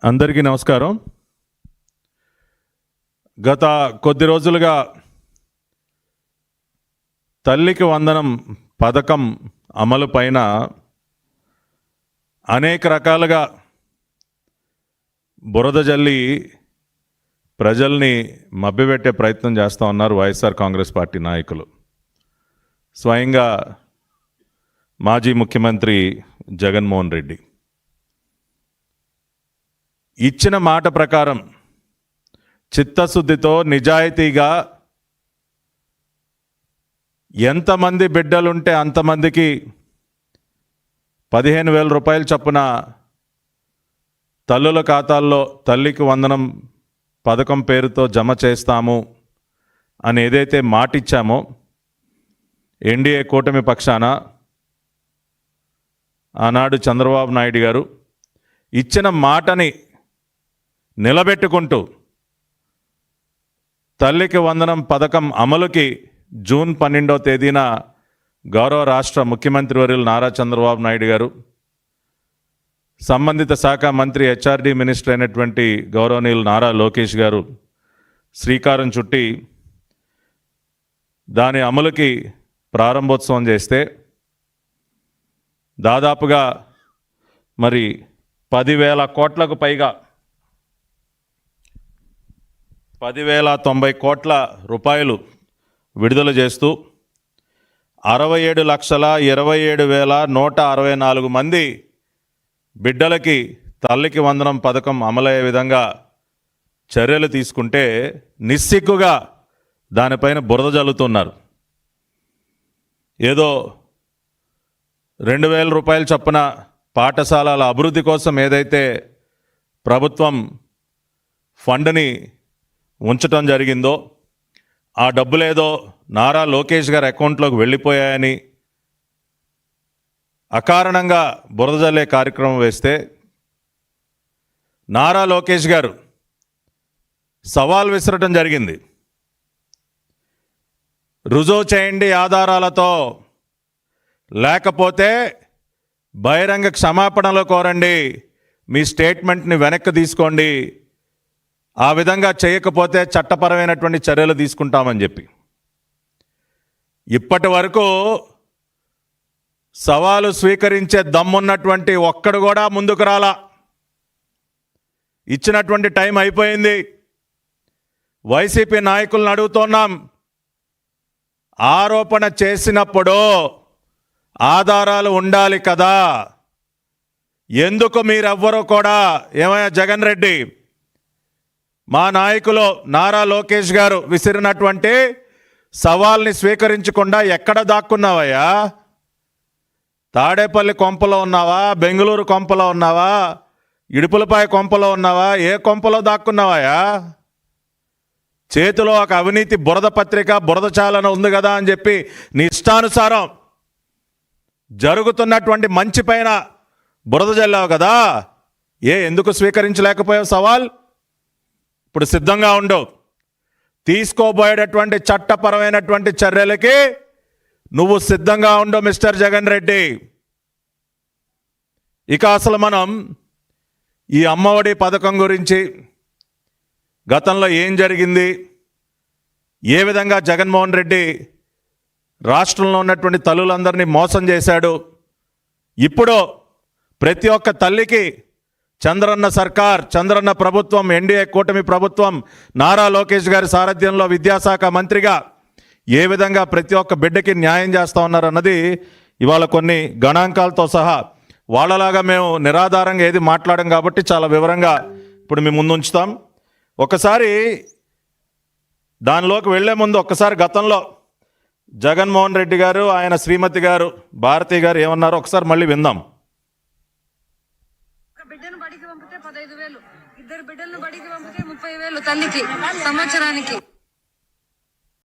అందరికీ నమస్కారం. గత కొద్ది రోజులుగా తల్లికి వందనం పథకం అమలు పైన అనేక రకాలుగా బురద జల్లి ప్రజల్ని మభ్యపెట్టే ప్రయత్నం చేస్తూ ఉన్నారు వైఎస్ఆర్ కాంగ్రెస్ పార్టీ నాయకులు. స్వయంగా మాజీ ముఖ్యమంత్రి జగన్మోహన్ రెడ్డి ఇచ్చిన మాట ప్రకారం చిత్తశుద్ధితో నిజాయితీగా ఎంతమంది బిడ్డలుంటే అంతమందికి 15,000 రూపాయలు చొప్పున తల్లుల ఖాతాల్లో తల్లికి వందనం పథకం పేరుతో జమ చేస్తాము అని ఏదైతే మాట ఇచ్చామో ఎన్డీఏ కూటమి పక్షాన ఆనాడు చంద్రబాబు నాయుడు గారు ఇచ్చిన మాటని నిలబెట్టుకుంటూ తల్లికి వందనం పథకం అమలుకి జూన్ 12వ తేదీన గౌరవ రాష్ట్ర ముఖ్యమంత్రి వర్యులు నారా చంద్రబాబు నాయుడు గారు, సంబంధిత శాఖ మంత్రి హెచ్ఆర్డీ మినిస్టర్ అయినటువంటి గౌరవనీయులు నారా లోకేష్ గారు శ్రీకారం చుట్టి దాని అమలుకి ప్రారంభోత్సవం చేస్తే దాదాపుగా మరి 10,000 కోట్లకు పైగా 10,090 కోట్ల రూపాయలు విడుదల చేస్తూ 67,27,164 మంది బిడ్డలకి తల్లికి వందనం పథకం అమలయ్యే విధంగా చర్యలు తీసుకుంటే నిస్సిగ్గుగా దానిపైన బురద జల్లుతున్నారు. ఏదో 2,000 రూపాయలు చొప్పున పాఠశాలల అభివృద్ధి కోసం ఏదైతే ప్రభుత్వం ఫండ్ని ఉంచటం జరిగిందో ఆ డబ్బులేదో నారా లోకేష్ గారి అకౌంట్లోకి వెళ్ళిపోయాయని అకారణంగా బురద జల్లే కార్యక్రమం వేస్తే నారా లోకేష్ గారు సవాల్ విసరటం జరిగింది. రుజువు చేయండి ఆధారాలతో, లేకపోతే బహిరంగ క్షమాపణలు కోరండి, మీ స్టేట్మెంట్ని వెనక్కి తీసుకోండి, ఆ విధంగా చేయకపోతే చట్టపరమైనటువంటి చర్యలు తీసుకుంటామని చెప్పి ఇప్పటి వరకు సవాలు స్వీకరించే దమ్మున్నటువంటి ఒక్కడు కూడా ముందుకు రాలా. ఇచ్చినటువంటి టైం అయిపోయింది. వైసీపీ నాయకులను అడుగుతున్నాం, ఆరోపణ చేసినప్పుడు ఆధారాలు ఉండాలి కదా, ఎందుకు మీరెవ్వరూ కూడా ఏమయ్యా జగన్ రెడ్డి, మా నాయకులు నారా లోకేష్ గారు విసిరినటువంటి సవాల్ని స్వీకరించకుండా ఎక్కడ దాక్కున్నావయ్యా? తాడేపల్లి కొంపలో ఉన్నావా, బెంగళూరు కొంపలో ఉన్నావా, ఇడుపులపాయ కొంపలో ఉన్నావా, ఏ కొంపలో దాక్కున్నావయ్యా? చేతిలో ఒక అవినీతి బురద పత్రిక, బురద చాలన ఉంది కదా అని చెప్పి నీ ఇష్టానుసారం జరుగుతున్నటువంటి మంచి పైన బురద జల్లావు కదా, ఎందుకు స్వీకరించలేకపోయావు సవాల్? ఇప్పుడు సిద్ధంగా ఉండు. తీసుకోబోయేటటువంటి చట్టపరమైనటువంటి చర్యలకి నువ్వు సిద్ధంగా ఉండు మిస్టర్ జగన్ రెడ్డి. ఇక అసలు మనం ఈ అమ్మఒడి పథకం గురించి గతంలో ఏం జరిగింది, ఏ విధంగా జగన్మోహన్ రెడ్డి రాష్ట్రంలో ఉన్నటువంటి తల్లులందరినీ మోసం చేశాడు, ఇప్పుడు ప్రతి ఒక్క తల్లికి చంద్రన్న సర్కార్, చంద్రన్న ప్రభుత్వం, ఎన్డీఏ కూటమి ప్రభుత్వం నారా లోకేష్ గారి సారథ్యంలో విద్యాశాఖ మంత్రిగా ఏ విధంగా ప్రతి ఒక్క బిడ్డకి న్యాయం చేస్తూ ఉన్నారన్నది ఇవాళ కొన్ని గణాంకాలతో సహా, వాళ్ళలాగా మేము నిరాధారంగా ఏది మాట్లాడాం కాబట్టి చాలా వివరంగా ఇప్పుడు మీ ముందు ఉంచుతాం. ఒకసారి దానిలోకి వెళ్లే ముందు ఒక్కసారి గతంలో జగన్మోహన్ రెడ్డి గారు, ఆయన శ్రీమతి గారు భారతి గారు ఏమన్నారో ఒకసారి మళ్ళీ విందాం. బిడ్డను బడికి పంపితే 15,000, 2 బిడ్డలను బడికి పంపితే 30,000 తల్లికి సంవత్సరానికి.